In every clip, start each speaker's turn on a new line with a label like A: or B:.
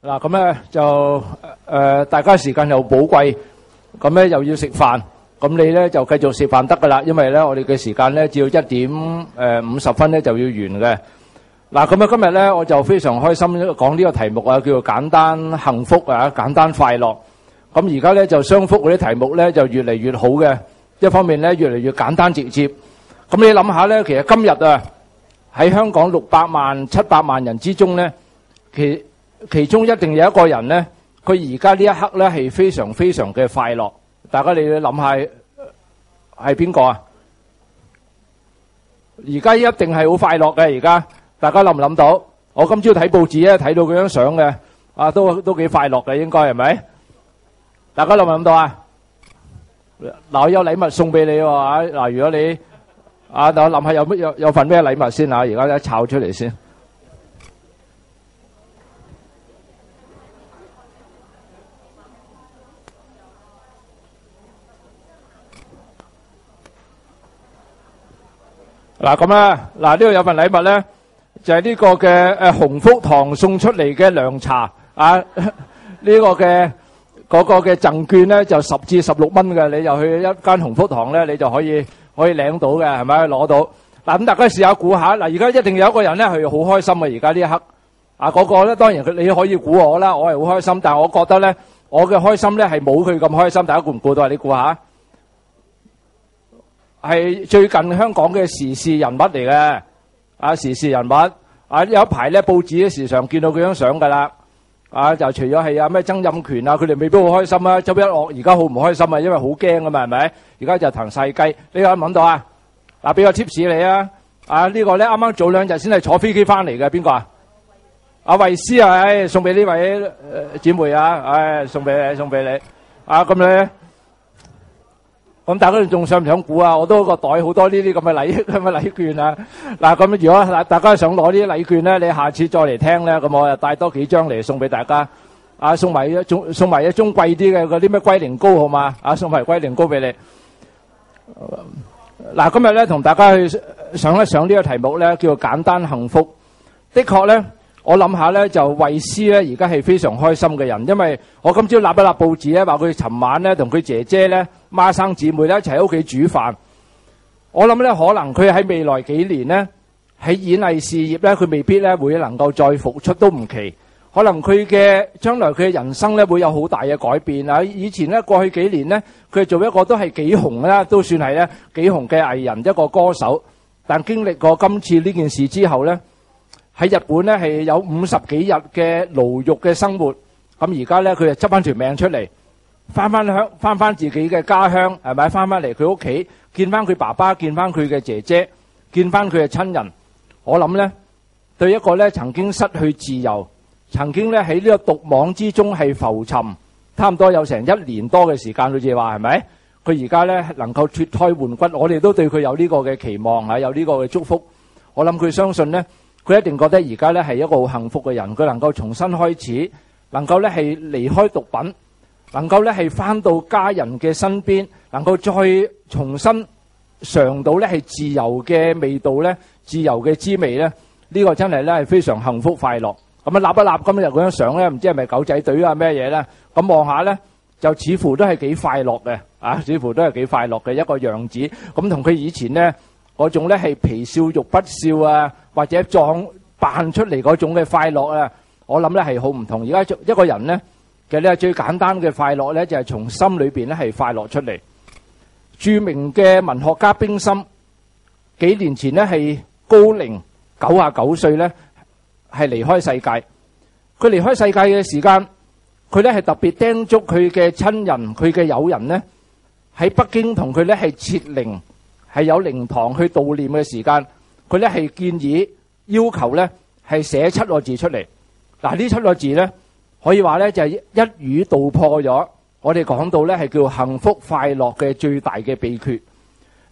A: 嗱，咁咧就大家時間又寶貴，咁咧又要食飯，咁你咧就繼續食飯得噶啦，因為咧我哋嘅時間咧只要1點50分咧就要完嘅。嗱，咁啊今日咧我就非常開心講呢個題目啊，叫做簡單幸福啊，簡單快樂。咁而家咧就商福嗰啲題目咧就越嚟越好嘅，一方面咧越嚟越簡單直接。咁你諗下咧，其實今日啊喺香港600萬、700萬人之中咧，其中一定有一個人咧，佢而家呢一刻咧係非常非常嘅快樂。大家你諗下係邊個啊？而家一定係好快樂嘅。而家大家諗唔諗到？我今朝睇報紙咧，睇到佢張相嘅，啊都幾快樂嘅，應該係咪？大家諗唔諗到啊？嗱，我有禮物送俾你喎。嗱，如果你我諗下有份咩禮物先啊？而家咧抄出嚟先。嗱咁啦，嗱呢度有份禮物咧，就係呢個嘅鴻福堂送出嚟嘅涼茶啊！呢個嘅嗰個嘅贈券咧就10至16蚊嘅，你就去一間鴻福堂咧，你就可以領到嘅，係咪？攞到嗱，咁大家試下估下嗱，而家一定有一個人咧係好開心嘅，而家呢一刻啊，嗰個咧當然你可以估我啦，我係好開心，但係我覺得咧，我嘅開心咧係冇佢咁開心，大家估唔估到啊？你估下？係最近香港嘅時事人物嚟嘅，啊時事人物啊，有一排咧報紙時常見到佢張相噶啦，啊就除咗係咩曾蔭權啊，佢哋未必好開心啊，周一嶽而家好唔開心啊，因為好驚啊嘛，係咪？而家就騰細雞，你有冇諗到啊？嗱，俾個 tips 你啊，啊呢個咧啱啱早2日先係坐飛機翻嚟嘅，邊個啊？阿衛斯啊，送俾呢位姊妹啊，送俾你，啊咁咧。咁大家仲想唔想估啊？我都個袋好多呢啲咁嘅禮券啊！嗱，咁如果大家想攞呢啲禮券咧，你下次再嚟聽咧，咁我就帶多幾張嚟送俾大家。啊，送埋一盅貴啲嘅嗰啲咩龜苓膏好嘛？啊，送埋龜苓膏俾你。嗱，今日咧同大家去上一上呢個題目咧，叫做簡單幸福。的確咧。我諗下咧，就衛斯咧而家係非常開心嘅人，因為我今朝立一立報紙咧，話佢尋晚咧同佢姐姐咧孖生姊妹咧一齊喺屋企煮飯。我諗咧可能佢喺未來幾年咧喺演藝事業咧，佢未必咧會能夠再復出都唔奇。可能佢嘅將來佢嘅人生咧會有好大嘅改變啊！以前咧過去幾年咧，佢做一個都係幾紅啦，都算係咧幾紅嘅藝人，一個歌手。但經歷過今次呢件事之後咧，喺日本咧係有50幾日嘅牢獄嘅生活，咁而家咧佢就執翻條命出嚟，翻翻自己嘅家鄉，係咪？翻翻嚟佢屋企，見翻佢爸爸，見翻佢嘅姐姐，見翻佢嘅親人。我諗咧，對一個咧曾經失去自由，曾經咧喺呢個毒網之中係浮沉，差唔多有成1年多嘅時間，好似話係咪？佢而家咧能夠脫胎換骨，我哋都對佢有呢個嘅期望啊，有呢個嘅祝福。我諗佢相信咧。佢一定覺得而家咧係一個好幸福嘅人，佢能夠重新開始，能夠咧係離開毒品，能夠咧係翻到家人嘅身邊，能夠再重新嘗到咧係自由嘅味道咧，自由嘅滋味咧，呢個真係咧係非常幸福快樂。咁啊，立一立今日嗰張相咧，唔知係咪狗仔隊啊咩嘢咧？咁望下咧，就似乎都係幾快樂嘅，啊，似乎都係幾快樂嘅一個樣子。咁同佢以前咧嗰種咧係皮笑肉不笑啊，或者扮出嚟嗰種嘅快樂啊，我諗咧係好唔同。而家一個人咧，其實咧最簡單嘅快樂咧就係從心裏邊咧係快樂出嚟。著名嘅文學家冰心幾年前咧係高齡99歲咧係離開世界。佢離開世界嘅時間，佢咧係特別叮囑佢嘅親人、佢嘅友人咧喺北京同佢咧係設靈，係有靈堂去悼念嘅時間。佢咧係建議要求咧係寫7個字出嚟。嗱，呢7個字咧可以話咧就係一語道破咗我哋講到咧係叫幸福快樂嘅最大嘅秘訣。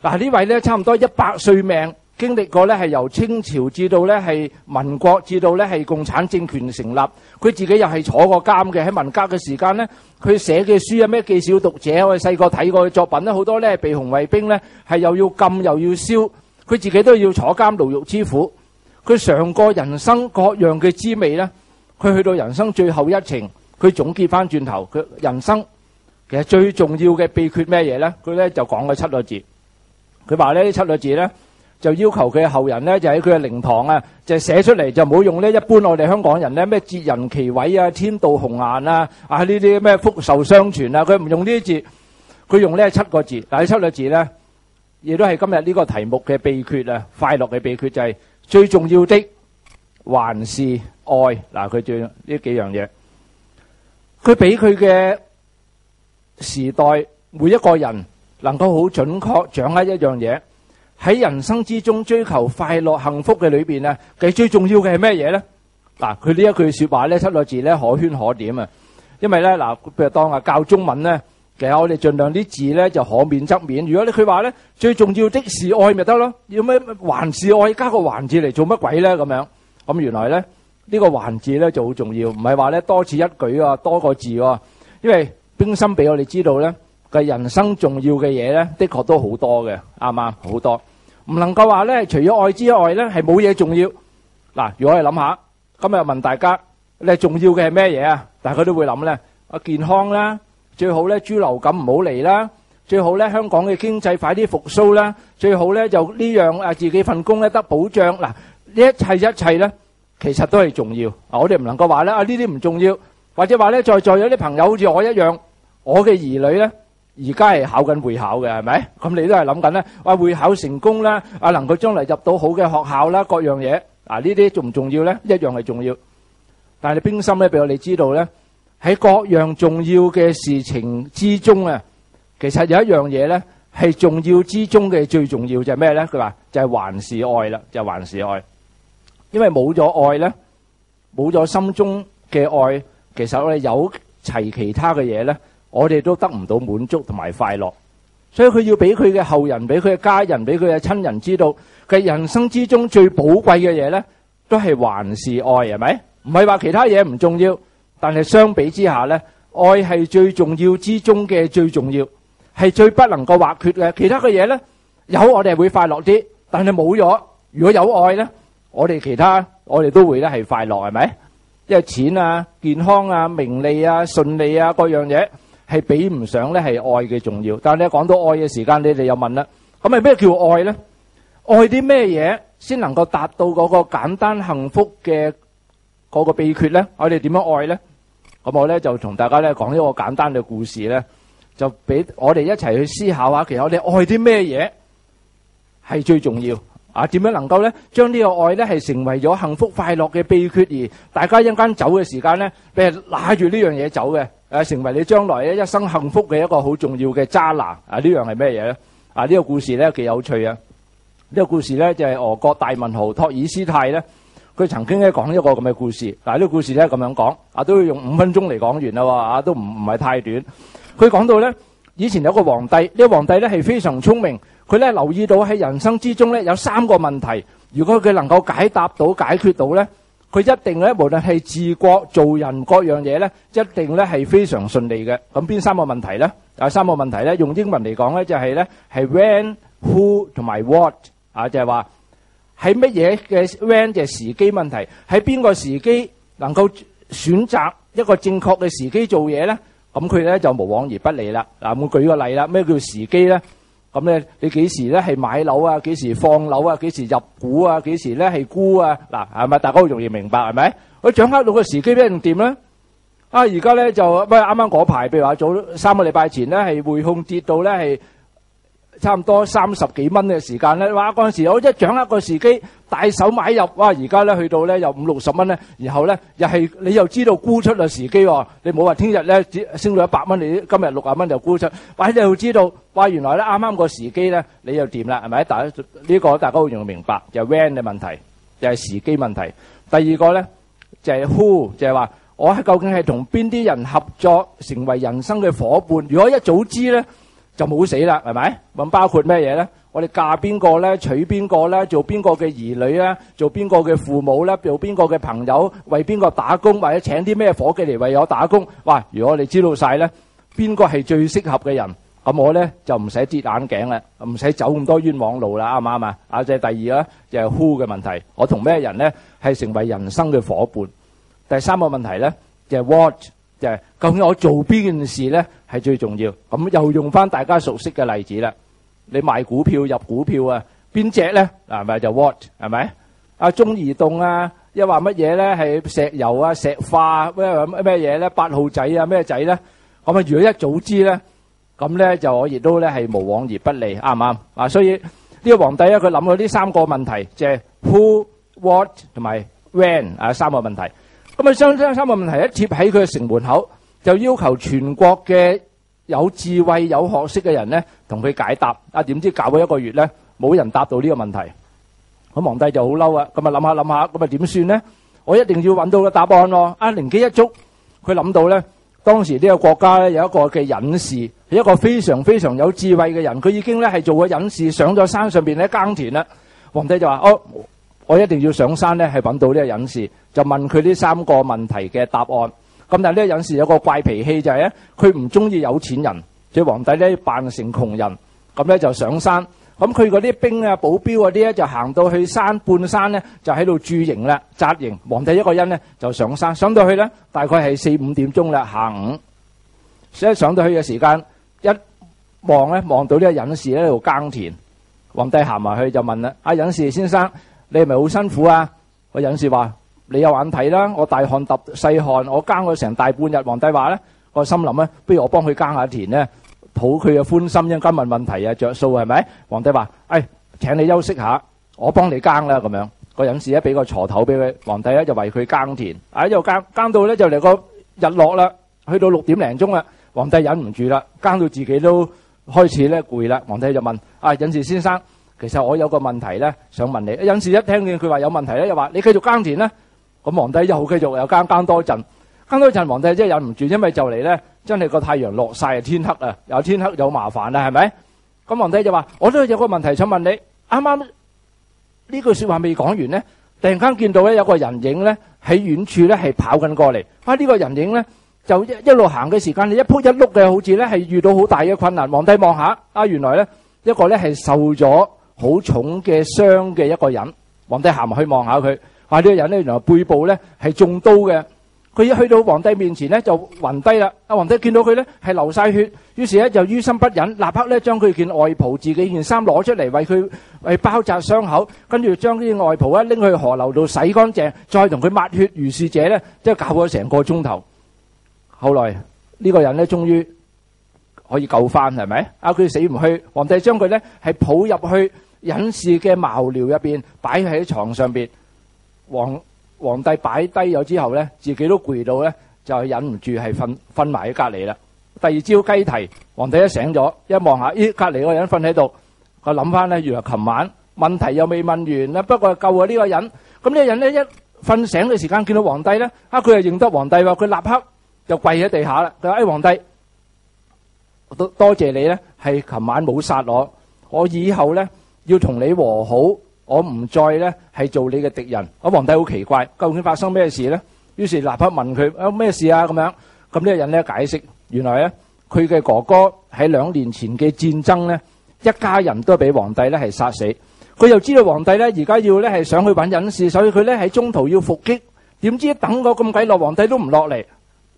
A: 嗱，呢位咧差唔多100歲命，經歷過咧係由清朝至到咧係民國至到咧係共產政權成立，佢自己又係坐過監嘅。喺文革嘅時間咧，佢寫嘅書有咩記小讀者，我哋細個睇過嘅作品咧好多咧被紅衛兵咧係又要禁又要燒。佢自己都要坐監牢獄之苦，佢嘗過人生各樣嘅滋味咧，佢去到人生最後一程，佢總結翻轉頭，佢人生其實最重要嘅秘訣咩嘢咧？佢咧就講咗7個字。佢話呢7個字咧，就要求佢嘅後人咧，就喺佢嘅靈堂啊，就寫出嚟，就唔好用呢一般我哋香港人咧咩哲人奇偉啊、天道紅顏啊、呢啲咩福壽相傳啊，佢唔用呢啲字，佢用呢7個字。但係7個字咧，亦都係今日呢個題目嘅秘訣啊！快樂嘅秘訣就係最重要的還是愛。嗱，佢最呢幾樣嘢，佢俾佢嘅時代每一個人能夠好準確掌握一樣嘢，喺人生之中追求快樂幸福嘅裏邊啊，佢最重要嘅係咩嘢咧？嗱，佢呢一句說話咧7個字咧可圈可點啊！因為咧嗱，譬如當教中文咧，其實我哋盡量啲字咧就可免則免。如果你佢話咧最重要的是愛咪得咯，要咩還是愛加個還字嚟做乜鬼咧咁樣？咁原來咧呢個還字咧就好重要，唔係話咧多此一舉啊，多個字啊。因為冰心俾我哋知道咧嘅人生重要嘅嘢咧，的確都好多嘅，啱唔啱？好多唔能夠話咧除咗愛之外咧係冇嘢重要。嗱，如果我哋諗下，今日問大家你重要嘅係咩嘢啊？大家都會諗咧健康啦。最好咧豬流感唔好嚟啦，最好咧香港嘅經濟快啲復甦啦，最好咧就呢樣自己份工咧得保障。嗱，呢一切咧其實都係重要。我哋唔能夠話咧呢啲唔重要，或者話咧在座有啲朋友好似我一樣，我嘅兒女咧而家係考緊會考嘅，係咪？咁你都係諗緊咧會考成功啦，能夠將來入到好嘅學校啦，各樣嘢呢啲重唔重要咧？一樣係重要。但係冰心咧俾我哋知道咧，喺各樣重要嘅事情之中啊，其實有一樣嘢咧係重要之中嘅最重要，就係咩咧？佢話就係還是愛啦，就係還是愛。因為冇咗愛咧，冇咗心中嘅愛，其實我哋有齊其他嘅嘢咧，我哋都得唔到滿足同埋快樂。所以佢要俾佢嘅後人、俾佢嘅家人、俾佢嘅親人知道，佢人生之中最寶貴嘅嘢咧，都係還是愛，係咪？唔係話其他嘢唔重要。但係相比之下咧，愛係最重要之中嘅最重要，係最不能夠或缺嘅。其他嘅嘢咧，有我哋會快樂啲，但係冇咗，如果有愛咧，我哋都會咧係快樂，係咪？因為錢啊、健康啊、名利啊、順利啊各樣嘢係比唔上咧係愛嘅重要。但係你講到愛嘅時間，你哋又問啦，咁係咩叫愛咧？愛啲咩嘢先能夠達到嗰個簡單幸福嘅嗰個秘訣咧？我哋點樣愛咧？咁我咧就同大家咧講一個簡單嘅故事咧，就俾我哋一齊去思考下，其實我哋愛啲咩嘢係最重要啊？點樣能夠咧將呢個愛咧係成為咗幸福快樂嘅秘訣，而大家一間走嘅時間咧，俾人拿住呢樣嘢走嘅，成為你將來咧一生幸福嘅一個好重要嘅揸拿啊！呢樣係咩嘢咧？呢個故事咧幾有趣啊！呢個故事咧就係俄國大文豪托爾斯泰咧。佢曾經咧講一個咁嘅故事，嗱呢個故事咧咁樣講，都要用5分鐘嚟講完啦，都唔係太短。佢講到咧，以前有個皇帝，呢個皇帝咧係非常聰明，佢咧留意到喺人生之中咧有3個問題，如果佢能夠解答到、解決到咧，佢一定咧無論係治國、做人各樣嘢咧，一定咧係非常順利嘅。咁邊3個問題咧？3個問題咧，用英文嚟講咧就係咧係 when、who 同埋 what 就係話。喺乜嘢嘅 when 就係時機問題，喺邊個時機能夠選擇一個正確嘅時機做嘢咧？咁佢咧就無往而不利啦。嗱，我舉個例啦，咩叫時機咧？咁咧你幾時咧係買樓啊？幾時放樓啊？幾時入股啊？幾時咧係沽啊？嗱，係咪大家好容易明白係咪？我掌握到個時機一定掂咧。而家咧就啱啱嗰排，譬如話早3個禮拜前咧係匯控跌到咧係差唔多30幾蚊嘅時間咧，哇！嗰陣時我一掌握個時機，大手買入，哇！而家咧去到咧又50-60蚊咧，然後咧又係你又知道沽出嘅時機喎，你冇話聽日咧升到100蚊，你今日60蚊就沽出，哇！你又知道，哇！原來咧啱啱個時機咧你又掂啦，係咪？呢個大家好容易明白，就係 when 嘅問題，就係時機問題。第二個咧就係 who，就係話我係究竟係同邊啲人合作成為人生嘅伙伴？如果一早知咧，就冇死啦，係咪？咁包括咩嘢咧？我哋嫁邊個咧？娶邊個咧？做邊個嘅兒女咧？做邊個嘅父母咧？做邊個嘅朋友？為邊個打工？或者請啲咩伙計嚟為我打工？哇！如果我哋知道晒咧，邊個係最適合嘅人，咁我咧就唔使跌眼鏡啦，唔使走咁多冤枉路啦，啱唔啱啊？即係第二咧，就係 who 嘅問題。我同咩人咧係成為人生嘅伙伴？第三個問題咧就係 what， 就係究竟我做邊件事咧係最重要。咁又用翻大家熟悉嘅例子啦。你賣股票入股票啊，邊隻咧？嗱，咪就 what 係咪？啊，中移動啊，又話乜嘢咧？係石油啊、石化啊，咩嘢咧？8號仔啊，咩仔咧？咁啊，如果一早知咧，咁咧就我亦都咧係無往而不利，啱唔啱？啊，所以呢個皇帝咧，佢諗到呢三個問題，即係 who、what 同埋 when 啊，三個問題。咁啊，將三個問題一貼喺佢嘅城門口，就要求全國嘅有智慧、有學識嘅人咧，同佢解答。啊，點知搞咗1個月咧，冇人答到呢個問題。咁皇帝就好嬲啊！咁啊諗下，咁啊點算咧？我一定要揾到個答案咯。啊，靈機一觸，佢諗到咧，當時呢個國家咧有一個嘅隱士，係一個非常非常有智慧嘅人。佢已經咧係做過隱士，上咗山上邊咧耕田啦。皇帝就話：我一定要上山咧，係揾到呢個隱士，就問佢呢3個問題嘅答案。咁但係呢個隱士有個怪脾氣，就係咧佢唔中意有錢人，所以皇帝咧扮成窮人，咁咧就上山。咁佢嗰啲兵啊、保鏢嗰啲咧就行到去半山咧，就喺度駐營啦、紮營。皇帝一個人咧就上山，上到去咧大概係4、5點鐘啦，下午。所以上到去嘅時間一望咧，望到呢個隱士喺度耕田。皇帝行埋去就問啦：阿隱士先生，你係咪好辛苦啊？個隱士話：你有眼睇啦，我大汗揼細汗，我耕咗成大半日。皇帝話咧，我心諗咧，不如我幫佢耕下田咧。討佢嘅歡心，因今問問題啊，着數係咪？皇帝話：請你休息下，我幫你耕啦。咁樣個隱士咧俾個鋤頭俾佢，皇帝咧就為佢耕田。又耕到咧就嚟個日落啦，去到6點零鐘啦。皇帝忍唔住啦，耕到自己都開始咧攰啦。皇帝就問：隱士先生，其實我有個問題咧想問你。隱士一聽見佢話有問題咧，又話：你繼續耕田啦。咁皇帝又繼續又耕多陣。耕多陣，皇帝真係忍唔住，因為就嚟咧，真係個太陽落晒，天黑啊，有天黑有麻煩啦，係咪？咁皇帝就話：我都有個問題想問你。啱啱呢句說話未講完咧，突然間見到咧有個人影咧喺遠處咧係跑緊過嚟。呢個人影咧就一路行嘅時間，你一仆一碌嘅，好似咧係遇到好大嘅困難。皇帝望下，原來咧一個咧係受咗好重嘅傷嘅一個人。皇帝行埋去望下佢，呢個人咧原來背部咧係中刀嘅。佢一去到皇帝面前咧就暈低啦。皇帝見到佢咧係流晒血，於是咧就於心不忍，立刻咧將佢件外袍、自己件衫攞出嚟為佢包紮傷口，跟住將啲外袍咧拎去河流度洗乾淨，再同佢抹血。如是者咧即係搞咗成個鐘頭。後來呢個人咧終於可以救翻，係咪？佢死唔去，皇帝將佢咧係抱入去隱士嘅茅寮入邊，擺喺床上邊。皇帝擺低咗之後咧，自己都攰到咧，就忍唔住係瞓埋喺隔離啦。第二朝雞啼，皇帝一醒咗，一望下，隔離個人瞓喺度。佢諗翻咧，原來琴晚問題又未問完啦，不過救咗呢個人。咁呢個人咧一瞓醒嘅時間見到皇帝咧，佢又認得皇帝喎，佢立刻就跪喺地下啦。佢話：皇帝，多謝你咧，係琴晚冇殺我，我以後咧要同你和好。我唔再咧係做你嘅敵人。皇帝好奇怪，究竟發生咩事咧？於是立刻問佢：咩事啊？咁樣。咁呢個人咧解釋，原來咧佢嘅哥哥喺2年前嘅戰爭咧，一家人都俾皇帝咧係殺死。佢又知道皇帝咧而家要咧係上去揾隱士，所以佢咧喺中途要伏擊。點知等我咁鬼落，皇帝都唔落嚟，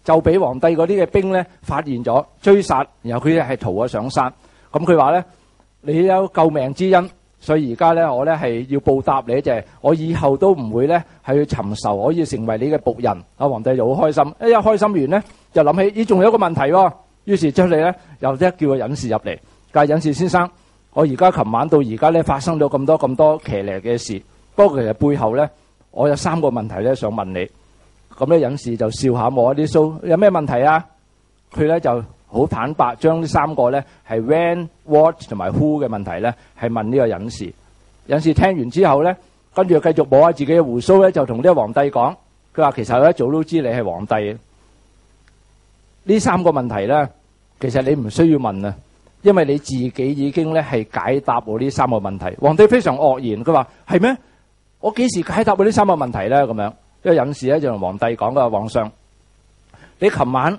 A: 就俾皇帝嗰啲嘅兵咧發現咗，追殺，然後佢係逃咗上山。咁佢話咧：你有救命之恩。所以而家咧，我咧係要報答你，就係我以後都唔會咧係去尋仇，可以成為你嘅僕人。皇帝就好開心，一開心完咧，就諗起仲有一個問題喎。於是將你咧又叫個隱士入嚟，介隱士先生，我而家琴晚到而家咧發生咗咁多騎呢嘅事，不過其實背後咧，我有3個問題咧想問你。咁咧隱士就笑下摸一啲鬚，有咩問題啊？佢咧就好坦白，將呢3個咧係 when、what 同埋 who 嘅問題咧係問呢個隱士。隱士聽完之後咧，跟住繼續摸下自己嘅鬍鬚咧，就同呢個皇帝講：佢話其實我一早都知你係皇帝嘅。呢3個問題咧，其實你唔需要問啊，因為你自己已經咧係解答我呢3個問題。皇帝非常愕然，佢話：係咩？我幾時解答我呢3個問題咧？咁樣，呢個隱士咧就同皇帝講：佢話皇上，你琴晚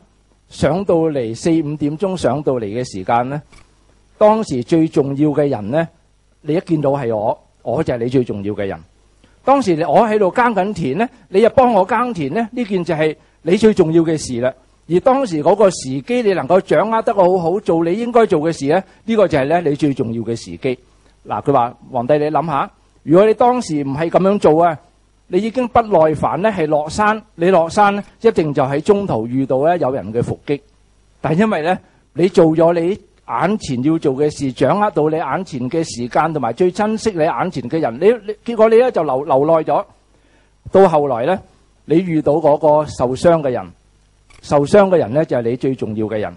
A: 上到嚟4、5點鐘上到嚟嘅時間咧，當時最重要嘅人咧，你一見到係我就係你最重要嘅人。當時我喺度耕緊田咧，你又幫我耕田咧，呢件就係你最重要嘅事啦。而當時嗰個時機，你能夠掌握得好好，做你應該做嘅事咧，呢個就係咧你最重要嘅時機。嗱，佢話皇帝，你諗下，如果你當時唔係咁樣做啊，你已經不耐煩咧，係落山，你落山咧，一定就喺中途遇到咧有人嘅伏擊。但係因為咧，你做咗你眼前要做嘅事，掌握到你眼前嘅時間，同埋最珍惜你眼前嘅人，你結果你咧就留耐咗。到後來咧，你遇到嗰個受傷嘅人，受傷嘅人咧就係你最重要嘅人。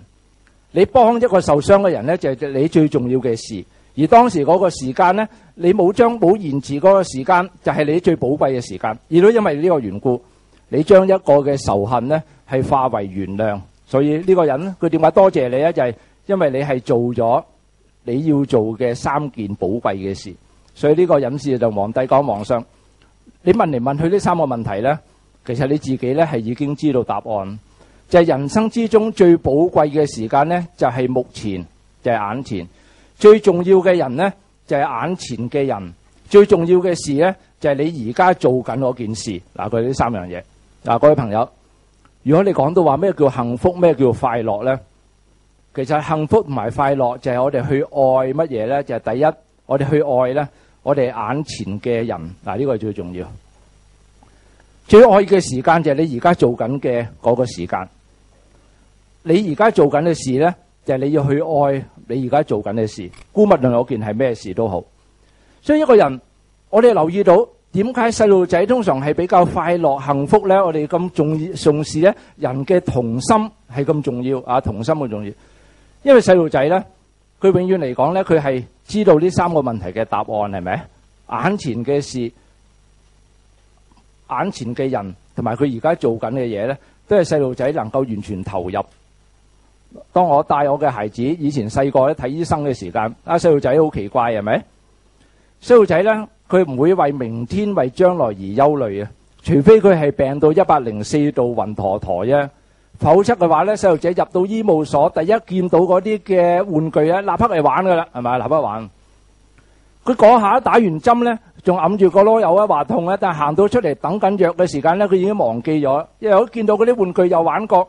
A: 你幫一個受傷嘅人咧，就係你最重要嘅事。而當時嗰個時間咧，你冇延遲嗰個時間，就係你最寶貴嘅時間。而都因為呢個緣故，你將一個嘅仇恨咧係化為原諒。所以呢個人佢點解多謝你咧？就係因為你係做咗你要做嘅3件寶貴嘅事。所以呢個隱士就皇帝講，皇上，你問嚟問去呢3個問題咧，其實你自己咧係已經知道答案。就係人生之中最寶貴嘅時間咧，就係目前，就係眼前。最重要嘅人咧，就係眼前嘅人。最重要嘅事咧，就係你而家做緊嗰件事。嗱，佢呢3樣嘢。嗱，各位朋友，如果你講到話咩叫幸福，咩叫快樂咧，其實幸福同埋快樂就係我哋去愛乜嘢咧？就係第一，我哋去愛咧，我哋眼前嘅人。嗱，呢個係最重要。最愛嘅時間就係你而家做緊嘅嗰個時間。你而家做緊嘅事咧，就係你要去愛你而家做緊嘅事，姑勿論嗰件係咩事都好。所以一個人，我哋留意到點解細路仔通常係比較快樂幸福咧？我哋咁重視咧，人嘅童心係咁重要啊，童心咁重要。因為細路仔咧，佢永遠嚟講咧，佢係知道呢3個問題嘅答案，係咪？眼前嘅事、眼前嘅人同埋佢而家做緊嘅嘢咧，都係細路仔能夠完全投入。當我帶我嘅孩子以前細個咧睇醫生嘅時間，細路仔好奇怪，係咪？細路仔咧，佢唔會為明天、為將來而憂慮啊，除非佢係病到104度暈陀陀啫，否則嘅話咧，細路仔入到醫務所，第一見到嗰啲嘅玩具咧，立刻嚟玩噶啦，係咪？立刻玩。佢嗰下打完針咧，仲揞住個囉柚啊，話痛啊，但係行到出嚟等緊藥嘅時間咧，佢已經忘記咗，因為我見到嗰啲玩具又玩過。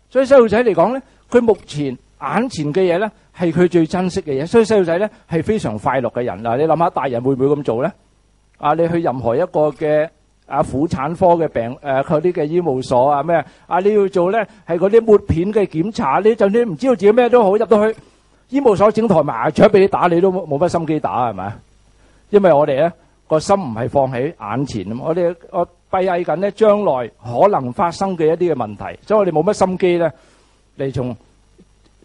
A: 所以細路仔嚟講咧，佢目前眼前嘅嘢咧，係佢最珍惜嘅嘢。所以細路仔咧係非常快樂嘅人。嗱，你諗下，大人會唔會咁做咧？你去任何一個嘅婦產科嘅病嗰啲嘅醫務所啊咩你要做咧係嗰啲抹片嘅檢查，你就算唔知道自己咩都好，入到去醫務所整台麻雀俾你打，你都冇乜心機打，係咪？因為我哋咧個心唔係放喺眼前啊，我閉翳緊咧將來可能發生嘅一啲嘅問題，所以我哋冇乜心機咧嚟從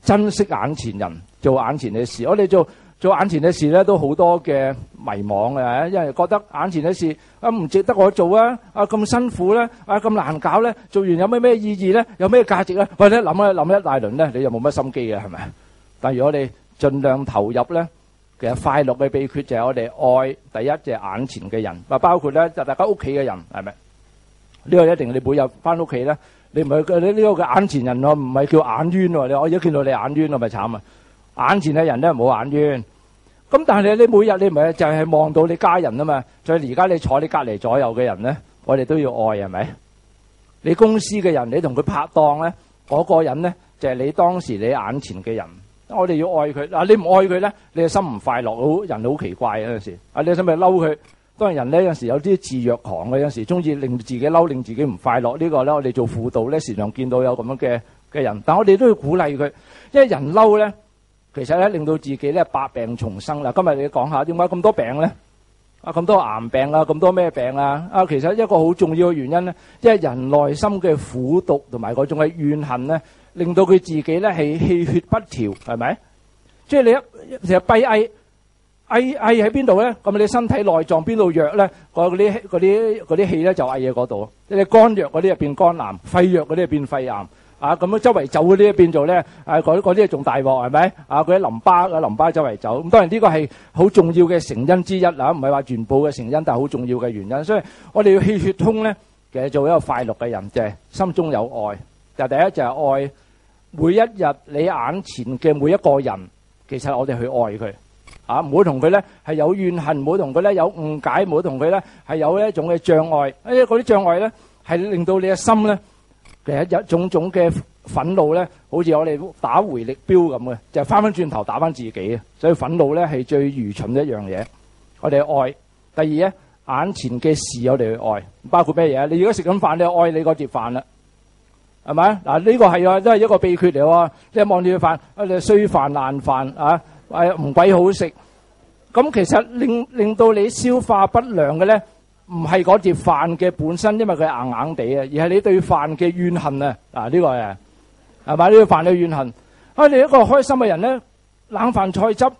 A: 珍惜眼前人，做眼前嘅事。我哋做眼前嘅事咧都好多嘅迷惘嘅，因為覺得眼前嘅事唔值得我做啊，咁辛苦咧，咁難搞咧，做完有咩意義咧，有咩價值咧？或者諗一大輪咧，你就冇乜心機嘅，係咪？但如果你盡量投入咧，其實快樂嘅秘訣就係我哋愛第一就係眼前嘅人，包括咧就大家屋企嘅人，係咪？呢個一定你每日翻屋企咧，你唔係呢個嘅眼前人喎，唔係叫眼冤喎。我而家見到你眼冤，我咪慘啊！眼前嘅人咧唔好眼冤。咁但係你每日你唔係就係望到你家人啊嘛？所以而家你坐你隔離左右嘅人咧，我哋都要愛，係咪？你公司嘅人，你同佢拍檔咧，嗰個人咧就係你當時你眼前嘅人。我哋要愛佢。你唔愛佢咧，你嘅心唔快樂，人好奇怪有陣時。你使咪嬲佢？當然人咧有陣時有啲自虐狂嘅，有陣時中意令自己嬲，令自己唔快樂。呢個咧我哋做輔導咧時常見到有咁樣嘅人，但我哋都要鼓勵佢，因為人嬲咧，其實咧令到自己咧百病叢生啦。今日你講下點解咁多病咧？咁多癌病啊，咁多咩病啊？其實一個好重要嘅原因咧，因為人內心嘅苦毒同埋嗰種嘅怨恨咧，令到佢自己咧係氣血不調，係咪？即係你成日閉翳喺邊度咧？咁你身體內臟邊度弱咧？嗰啲氣咧就翳喺嗰度。你肝弱嗰啲就變肝癌，肺弱嗰啲就變肺癌。咁樣周圍走嗰啲變做咧，嗰啲仲大鑊，係咪？嗰啲淋巴周圍走。咁當然呢個係好重要嘅成因之一啦，唔係話全部嘅成因，但係好重要嘅原因。所以我哋要氣血通咧，其實做一個快樂嘅人，就係心中有愛。就第一就係愛每一日你眼前嘅每一個人，其實我哋去愛佢。啊，唔好同佢咧係有怨恨，唔好同佢咧有誤解，唔好同佢咧係有一種嘅障礙。嗰啲障礙咧係令到你嘅心咧其實種種嘅憤怒咧，好似我哋打回力鏢咁嘅，就翻翻轉頭打翻自己嘅。所以憤怒咧係最愚蠢嘅一樣嘢。我哋愛。第二咧，眼前嘅事我哋去愛，包括咩嘢？你如果食緊飯，你就愛你嗰碟飯啦，係咪？嗱，呢個係啊，都係一個秘訣嚟喎。你望住個飯，你衰飯爛飯啊，唔鬼好食。咁其實令到你消化不良嘅咧，唔係嗰碟飯嘅本身，因為佢硬硬地啊，而係你對飯嘅怨恨啊。嗱，呢個係咪？呢個飯嘅怨恨。你一個開心嘅人咧，冷飯菜汁。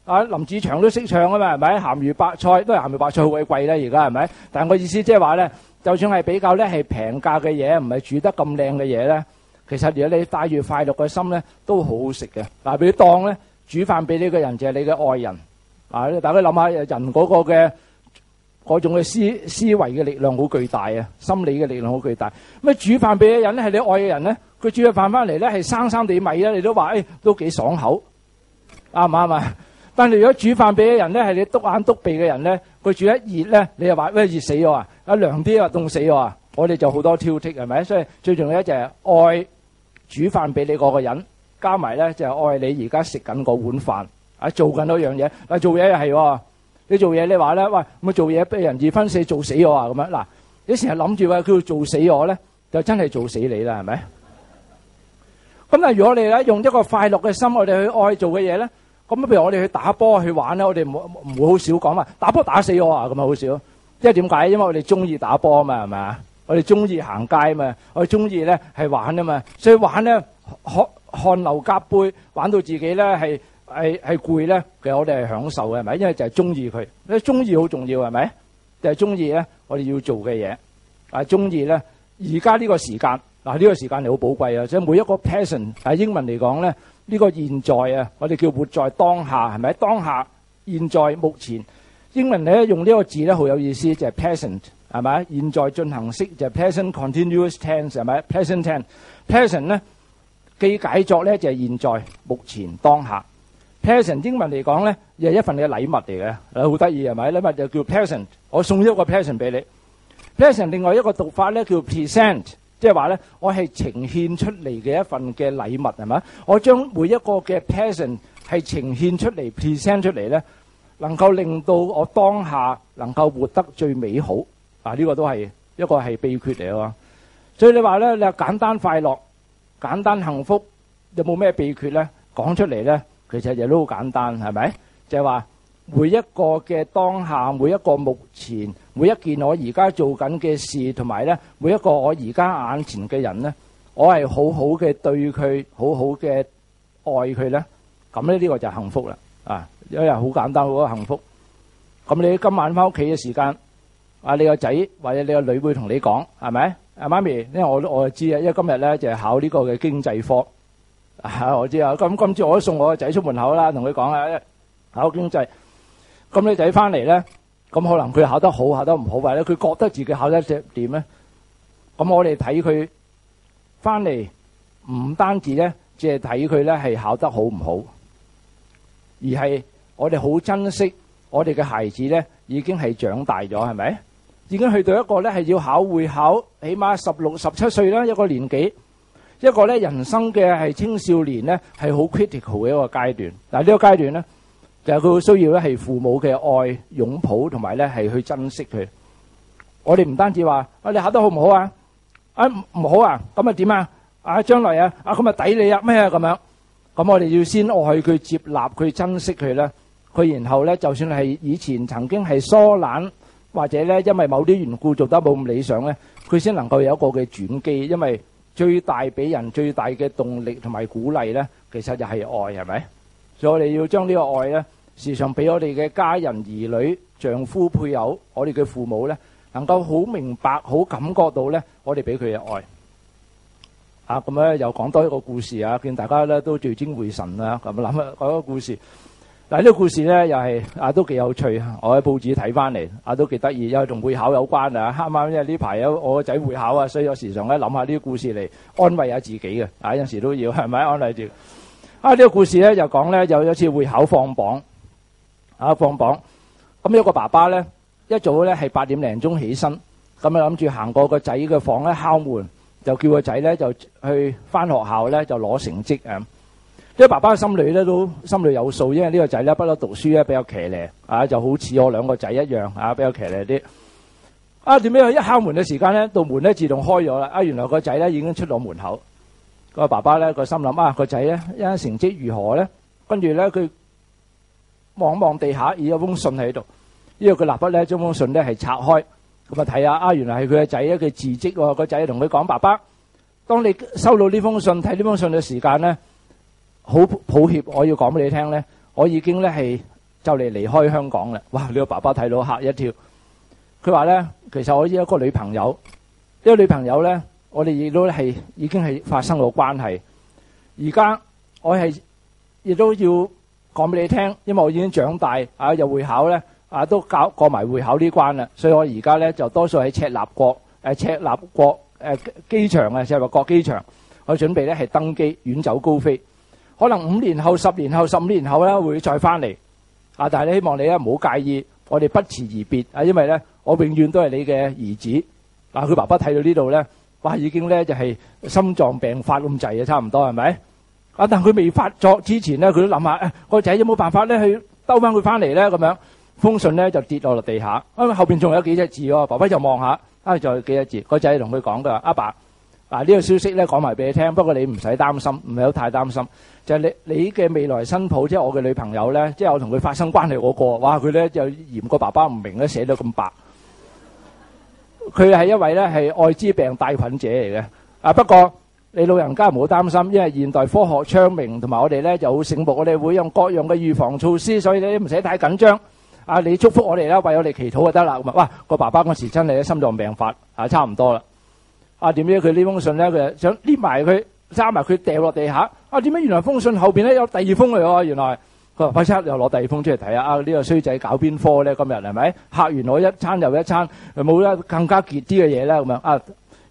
A: 林子祥都識唱啊嘛，係咪？鹹魚白菜都係鹹魚白菜好鬼貴咧，而家係咪？但係我意思即係話咧，就算係比較咧係平價嘅嘢，唔係煮得咁靚嘅嘢咧，其實如果你帶住快樂嘅心咧，都好好食嘅。嗱，俾你當咧煮飯俾你嘅人就係你嘅愛人。大家諗下人嗰個嘅嗰種嘅思維嘅力量好巨大啊，心理嘅力量好巨大。咁煮飯俾嘅人咧係你愛嘅人咧，佢煮咗飯翻嚟咧係生生地米咧，你都話都幾爽口，啱唔啱啊？但係如果煮飯俾嘅人咧，係你篤眼篤鼻嘅人咧，佢煮一熱咧，你又話熱死我啊！涼啲啊，凍死我啊！我哋就好多挑剔係咪？所以最重要咧就係愛煮飯俾你嗰個人，加埋咧就係愛你而家食緊嗰碗飯，做緊嗰樣嘢。做嘢又係，你做嘢你話咧，喂，咁做嘢俾人二分四做死我啊咁樣。嗱，你成日諗住話佢做死我咧，就真係做死你啦，係咪？咁但係如果你咧用一個快樂嘅心，我哋去愛做嘅嘢咧。咁譬如我哋去打波去玩咧，我哋唔會好少講嘛，打波打死我啊咁啊好少，即係點解？因為我哋中意打波啊嘛，係咪啊？我哋中意行街啊嘛，我哋中意咧係玩啊嘛，所以玩咧汗流浹背，玩到自己咧係攰咧，其實我哋係享受嘅，係咪？因為就係中意佢，因為中意好重要，係咪？就係中意咧，我哋要做嘅嘢，中意咧。而家呢個時間，呢個時間係好寶貴啊！所以每一個 present 喺英文嚟講咧。呢個現在啊，我哋叫活在當下，係咪？當下、現在、目前，英文咧用呢個字咧好有意思，就係 present，係咪？現在進行式就係 present continuous tense，係咪 present tense？present 咧記解作咧就係現在、目前、當下。present 英文嚟講咧，又係一份嘅禮物嚟嘅，好得意係咪？禮物就叫 present，我送咗個 present 俾你。present 另外一個讀法咧叫 present。即係話咧，我係呈現出嚟嘅一份嘅禮物係咪？我將每一個嘅 present 係呈現出嚟 present 出嚟咧，能夠令到我當下能夠活得最美好。呢個都係一個係秘訣嚟喎。所以你話咧，你話簡單快樂、簡單幸福，有冇咩秘訣咧？講出嚟咧，其實亦都好簡單，係咪？就係話每一個嘅當下，每一個目前。每一件我而家做緊嘅事，同埋咧每一個我而家眼前嘅人咧，我係好好嘅對佢，好好嘅愛佢咧，咁咧呢個就係幸福啦。因為好簡單，好多幸福。咁你今晚翻屋企嘅時間，你個仔或者你個女會同你講，係咪？媽咪，因為我就知啊，因為今日咧就係考呢個嘅經濟科。我知啊，咁今朝我都送我個仔出門口啦，同佢講啊，考經濟。咁你仔翻嚟咧？咁可能佢考得好，考得唔好，或者佢覺得自己考得點咧？咁我哋睇佢翻嚟，唔單止咧，只係睇佢咧係考得好唔好，而係我哋好珍惜我哋嘅孩子咧，已經係長大咗，係咪？已經去到一個咧係要會考，起碼16、17歲啦，一個年紀，一個咧人生嘅係青少年咧係好 critical 嘅一個階段。嗱，呢個階段咧。就係佢好需要咧，係父母嘅愛、擁抱同埋咧係去珍惜佢。我哋唔單止話你考得好唔好啊？唔好啊，咁啊點啊？將來啊咁啊抵你啊咩啊咁樣？咁我哋要先愛佢、接納佢、珍惜佢咧。佢然後咧，就算係以前曾經係疏懶或者咧因為某啲緣故做得冇咁理想咧，佢先能夠有一個嘅轉機。因為最大俾人最大嘅動力同埋鼓勵咧，其實就係愛，係咪？所以我哋要將呢個愛咧。時常俾我哋嘅家人、兒女、丈夫、配偶，我哋嘅父母咧，能夠好明白、好感覺到咧，我哋俾佢嘅愛。咁咧又講多一個故事啊，見大家咧都聚精會神啊，咁諗啊講個故事。嗱，呢個故事咧又係都幾有趣，我喺報紙睇翻嚟，都幾得意，因為同會考有關啊。啱啱因為呢排有我個仔會考啊，所以我時常咧諗下呢啲故事嚟安慰下自己嘅。有陣時都要係咪安慰住？呢個故事咧就講咧有一次會考放榜。放榜。咁有個爸爸咧，一早咧係8點零鐘起身，咁啊諗住行過個仔嘅房咧敲門，就叫個仔咧就去翻學校咧就攞成績啊！呢個爸爸心裏咧都心裏有數，因為呢個仔咧不嬲讀書咧比較騎呢啊，就好似我2個仔一樣啊，比較騎呢啲。點解佢一敲門嘅時間咧，道門咧自動開咗啦？原來個仔咧已經出咗門口。個爸爸咧個心諗個仔咧一陣成績如何咧？跟住咧佢望望地下，有封信喺度。呢個佢立筆咧將封信咧係拆開，咁啊睇下原來係佢嘅仔嘅字跡喎。個仔同佢講：爸爸，當你收到呢封信睇呢封信嘅時間咧，好抱歉，我要講俾你聽咧，我已經咧係就嚟離開香港啦。哇！呢個爸爸睇到嚇一跳。佢話咧，其實我有一個女朋友，呢個女朋友咧，我哋亦都係已經係發生過關係。而家我係亦都要講俾你聽，因為我已經長大又會考咧都過埋會考呢關啦，所以我而家咧就多數喺赤鱲角機場赤鱲角機場，我準備咧係登機遠走高飛，可能5年後、10年後、15年後咧會再翻嚟但係咧希望你咧唔好介意，我哋不辭而別因為咧我永遠都係你嘅兒子。佢爸爸睇到呢度咧，哇已經咧就係心臟病發咁滯啊，差唔多係咪？但佢未發作之前咧，佢都諗下個仔有冇辦法咧去兜翻佢翻嚟咧咁樣。封信咧就跌落地下，後邊仲有幾隻字喎。爸爸就望下，仲有幾隻字。個仔同佢講：佢話阿爸，呢個消息咧講埋俾你聽，不過你唔使擔心，唔係好太擔心。就係你嘅未來新抱，即係我嘅女朋友咧，即係我同佢發生關係嗰個。哇！佢咧就嫌個爸爸唔明咧，寫到咁白。佢係一位咧係愛滋病帶菌者嚟嘅。不過你老人家唔好擔心，因為現代科學昌明，同埋我哋咧就好醒目，我哋會用各樣嘅預防措施，所以你唔使太緊張。你祝福我哋啦，為我哋祈禱就得啦。咁哇，個爸爸嗰時真係心臟病發差唔多啦。點知佢呢封信咧，佢想捏埋佢，揸埋佢掉落地下。點解原來封信後邊咧有第二封嚟喎？原來佢話快啲又攞第二封出嚟睇下。呢個衰仔搞邊科咧？今日係咪嚇完我一餐又一餐，冇得更加傑啲嘅嘢咧？咁樣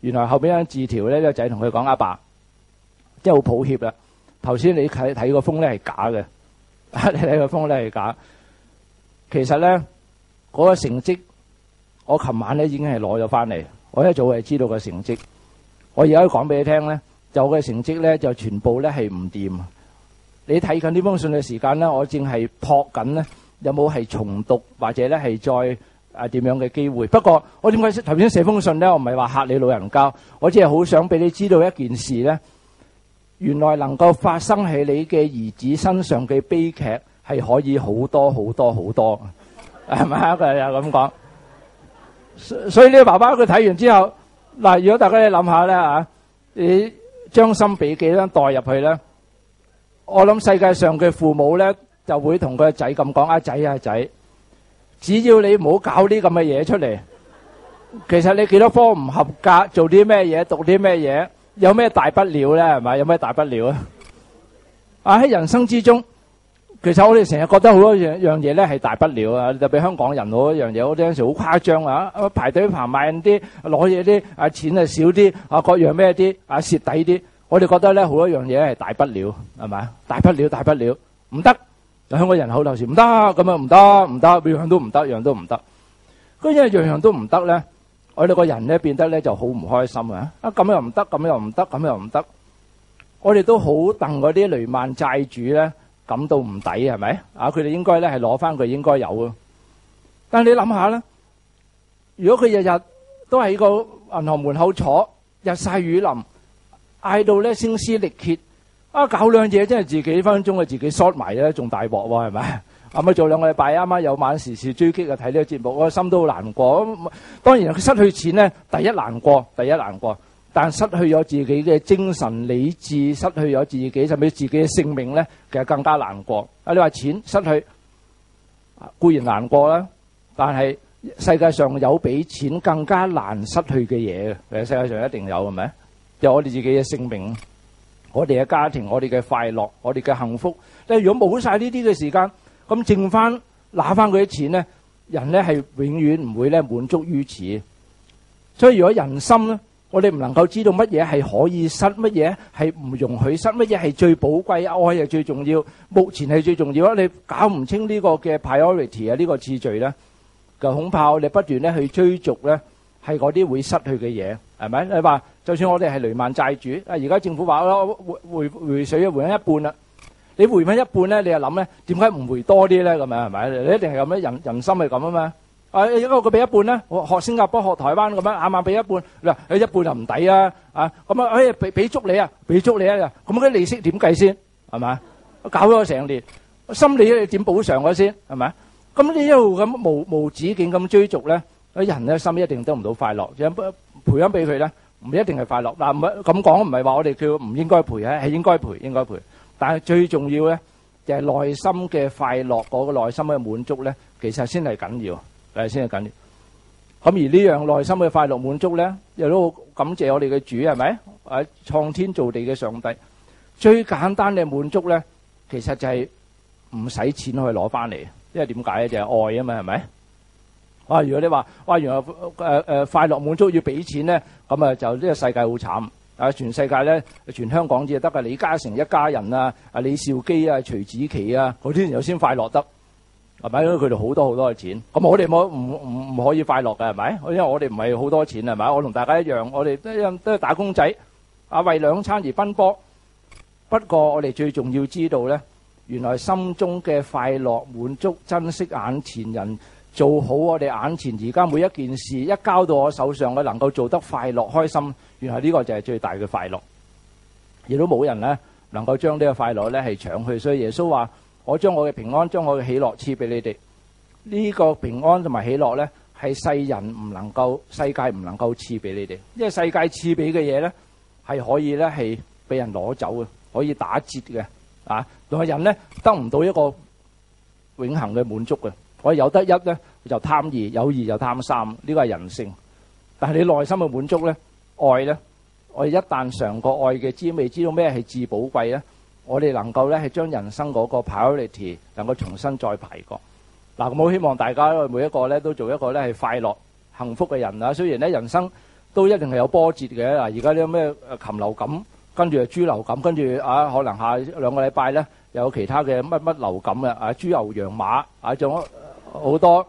A: 原來後邊有字條咧，個仔同佢講：阿爸，真係好抱歉啦。頭先你睇個封咧係假嘅，你睇個封咧係假。其實咧，嗰個成績，我琴晚咧已經係攞咗翻嚟。我一早係知道個成績。我而家講俾你聽咧，就個成績咧就全部咧係唔掂。你睇緊呢封信嘅時間咧，我正係撲緊咧，有冇係重讀或者咧係再點樣嘅機會。不過我點解頭先寫封信咧？我唔係話嚇你老人家，我只係好想俾你知道一件事咧，原來能夠發生喺你嘅兒子身上嘅悲劇，係可以好多好多好多，係咪啊？佢又咁講，所以呢個爸爸佢睇完之後，如果大家你諗下咧你將心比己咧，代入去咧，我諗世界上嘅父母咧就會同佢個仔咁講：仔仔，只要你唔好搞啲咁嘅嘢出嚟，其實你幾多科唔合格，做啲咩嘢，讀啲咩嘢，有咩大不了咧？係咪？有咩大不了啊？喺人生之中。其實我哋成日覺得好多樣嘢咧係大不了特別香港人好多樣嘢，好多陣時好誇張排隊排慢啲，攞嘢啲錢少啲各樣咩啲蝕底啲，我哋覺得咧好多樣嘢係大不了，係咪？大不了，唔得！香港人口頭時唔得，咁樣唔得，樣樣都唔得，樣都唔得。因為樣樣都唔得咧，我哋個人咧變得咧就好唔開心咁又唔得，咁又唔得，咁又唔得。我哋都好戥嗰啲雷曼債主咧感到唔抵，係咪佢哋應該咧係攞翻佢應該有啊。但係你諗下啦，如果佢日日都喺個銀行門口坐，日曬雨淋，嗌到咧聲嘶力竭搞兩嘢，真係自己分鐘自己 short 埋咧，仲大鑊喎，係咪？做2個禮拜，啱啱有晚時事追擊睇呢個節目，我心都好難過。當然佢失去錢咧，第一難過，但失去咗自己嘅精神理智，失去咗自己甚至自己嘅性命咧，其實更加難過。你話錢失去固然難過啦，但係世界上有比錢更加難失去嘅嘢嘅，世界上一定有，係咪？就我哋自己嘅性命，我哋嘅家庭，我哋嘅快樂，我哋嘅幸福。如果冇晒呢啲嘅時間，咁剩翻拿翻嗰啲錢咧，人咧係永遠唔會咧滿足於此。所以如果人心咧，我哋唔能夠知道乜嘢係可以失，乜嘢係唔容許失，乜嘢係最寶貴，愛係最重要，目前係最重要。你搞唔清呢個嘅 priority 啊，呢個次序咧，就恐怕我哋不斷咧去追逐咧係嗰啲會失去嘅嘢，係咪？你話就算我哋係雷曼債主，而家政府話回水回緊一半啦，你回翻一半咧，你又諗咧點解唔回多啲咧？咁樣係咪？你一定係咁咧，人心係咁啊嘛。因為佢俾一半咧，我學新加坡、學台灣咁樣，啱啱俾一半，你話一半就唔抵啊！咁啊，俾足你啊，俾足你啊！咁嗰啲利息點計先？係咪？搞咗成年，心理你點補償嗰先？係咪？咁你一路咁無止境咁追逐咧，人咧心一定得唔到快樂。賠翻俾佢咧，唔一定係快樂。嗱，唔係咁講，唔係話我哋叫唔應該賠啊，係應該賠，應該賠。但係最重要咧，就係內心嘅快樂，嗰個內心嘅滿足咧，其實先係緊要。先係緊要。咁而呢樣內心嘅快樂滿足咧，亦都好感謝我哋嘅主，係咪？創天造地嘅上帝，最簡單嘅滿足咧，其實就係唔使錢可以攞翻嚟。因為點解咧？就係愛啊嘛，係咪？如果你話原來快樂滿足要俾錢咧，咁啊就呢個世界好慘。全世界咧，全香港只係得個李嘉誠一家人啊，李兆基啊，徐子淇啊，嗰啲人有先快樂得。係咪？佢哋好多好多嘅錢，咁我哋唔可以快樂嘅，係咪？因為我哋唔係好多錢，係咪？我同大家一樣，我哋都係打工仔，為兩餐而奔波。不過我哋最重要知道咧，原來心中嘅快樂滿足，珍惜眼前人，做好我哋眼前而家每一件事，一交到我手上，我能夠做得快樂開心。原來呢個就係最大嘅快樂，亦都冇人咧能夠將呢個快樂咧係搶去。所以耶穌話：我將我嘅平安，將我嘅喜樂賜俾你哋。呢個平安同埋喜樂咧，係世人唔能夠，世界唔能夠賜俾你哋。因為世界賜俾嘅嘢咧，係可以咧係俾人攞走嘅，可以打折嘅。同埋人咧得唔到一個永恆嘅滿足嘅。我有得一咧就貪二，有二就貪三，呢個係人性。但係你內心嘅滿足咧，愛咧，我哋一旦嘗過愛嘅滋味，知道咩係至寶貴咧，我哋能夠咧係將人生嗰個 priority 能夠重新再排過。咁我希望大家每一個咧都做一個咧係快樂幸福嘅人啊！雖然咧人生都一定係有波折嘅。而家啲咩禽流感，跟住豬流感，跟住可能下兩個禮拜咧有其他嘅乜流感豬牛羊馬仲有好多，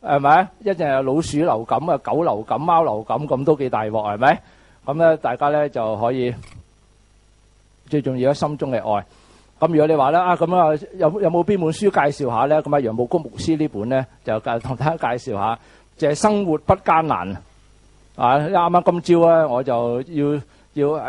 A: 係咪？一陣係老鼠流感狗流感、貓流感，咁都幾大鑊，係咪？咁咧大家咧就可以最重要喺心中嘅愛。咁如果你話咧有冇邊本書介紹下咧？咁楊牧谷牧師呢本咧就同大家介紹下，就係生活不艱難。啱啱今朝咧我就要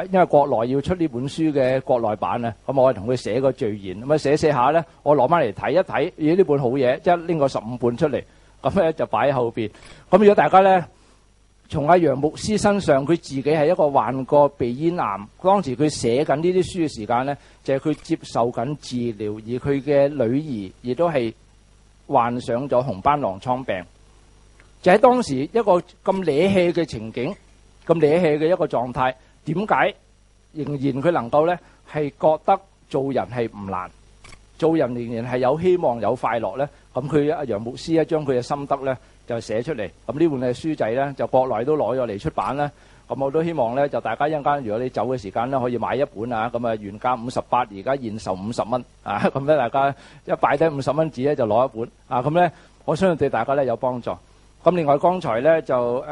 A: 因為國內要出呢本書嘅國內版啊，咁我同佢寫個序言，咁寫下咧，我攞翻嚟睇一睇，咦呢本好嘢，即係拎個15本出嚟，咁咧就擺喺後邊。咁如果大家咧從楊牧師身上，佢自己係一個患過鼻咽癌，當時佢寫緊呢啲書嘅時間咧，就係佢接受緊治療，而佢嘅女兒亦都係患上咗紅斑狼瘡病。就喺當時一個咁惹氣嘅情景，咁惹氣嘅一個狀態，點解仍然佢能夠咧係覺得做人係唔難，做人仍然係有希望有快樂咧？咁佢楊牧師將佢嘅心得咧就寫出嚟。咁呢本嘅書仔咧就國內都攞咗嚟出版啦。咁我都希望咧就大家一陣間如果你走嘅時間咧可以買一本啊。咁原價58，而家現售50蚊啊。咁咧大家一擺低50蚊紙咧就攞一本啊。咁咧我相信對大家咧有幫助。咁另外剛才咧就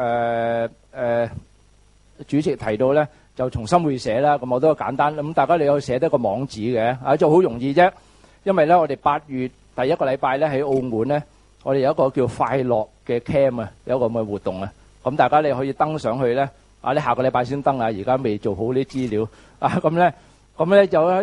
A: 主席提到咧就重新會寫啦。咁我都簡單咁，大家你有寫得個網址嘅就好容易啫。因為咧我哋8月第一個禮拜咧喺澳門咧，我哋有一個叫快樂嘅 camp 啊，有一個咁嘅活動啊。咁大家你可以登上去咧你下個禮拜先登而家未做好啲資料咁咧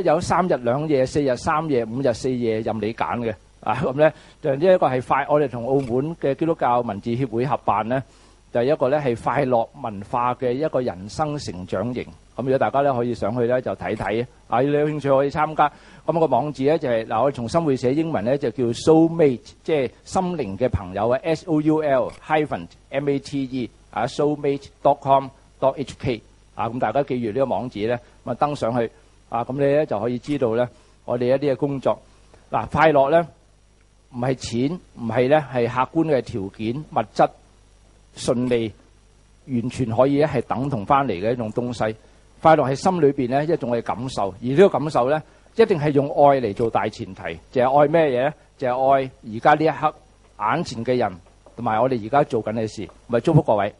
A: 有3日2夜、4日3夜、5日4夜任你揀嘅咁咧就呢一個係快，我哋同澳門嘅基督教文字協會合辦咧，就係一個咧係快樂文化嘅一個人生成長營。咁如果大家咧可以上去咧就睇睇你有興趣可以參加。咁個網址咧就係我哋重新會寫英文咧就叫 Soulmate， 即係心靈嘅朋友SOUL-MATE soulmate.com.hk 咁大家記住呢個網址咧，咁登上去咁你咧就可以知道咧我哋一啲嘅工作。快樂咧唔係錢，唔係咧係客觀嘅條件、物質、順利完全可以係等同翻嚟嘅一種東西。快樂係心裏邊咧一種嘅感受，而呢個感受咧一定係用愛嚟做大前提，就係愛咩嘢咧？就係愛而家呢一刻眼前嘅人，同埋我哋而家做緊嘅事。咪祝福各位。